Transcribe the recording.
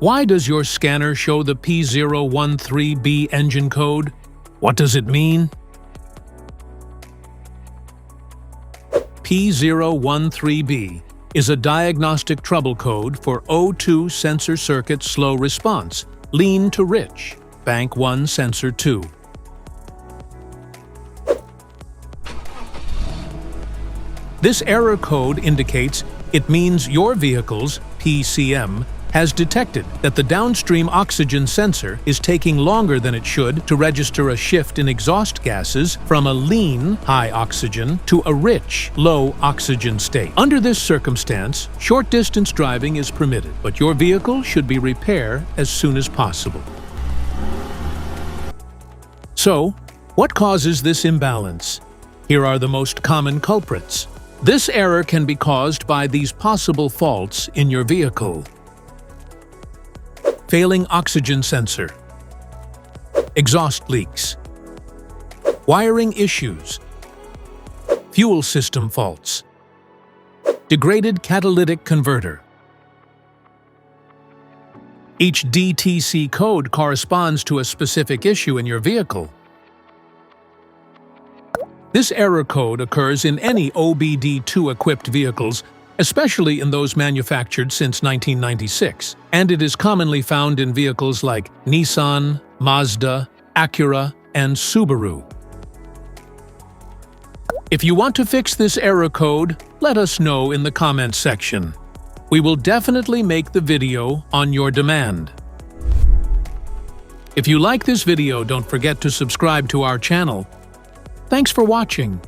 Why does your scanner show the P013B engine code? What does it mean? P013B is a diagnostic trouble code for O2 sensor circuit slow response, lean to rich, bank 1 sensor 2. This error code indicates it means your vehicle's PCM has detected that the downstream oxygen sensor is taking longer than it should to register a shift in exhaust gases from a lean, high oxygen to a rich, low oxygen state. Under this circumstance, short-distance driving is permitted, but your vehicle should be repaired as soon as possible. So, what causes this imbalance? Here are the most common culprits. This error can be caused by these possible faults in your vehicle. Failing oxygen sensor, exhaust leaks, wiring issues, fuel system faults, degraded catalytic converter. Each DTC code corresponds to a specific issue in your vehicle. This error code occurs in any OBD2-equipped vehicles, especially in those manufactured since 1996, and it is commonly found in vehicles like Nissan, Mazda, Acura, and Subaru. If you want to fix this error code, let us know in the comments section. We will definitely make the video on your demand. If you like this video, don't forget to subscribe to our channel. Thanks for watching.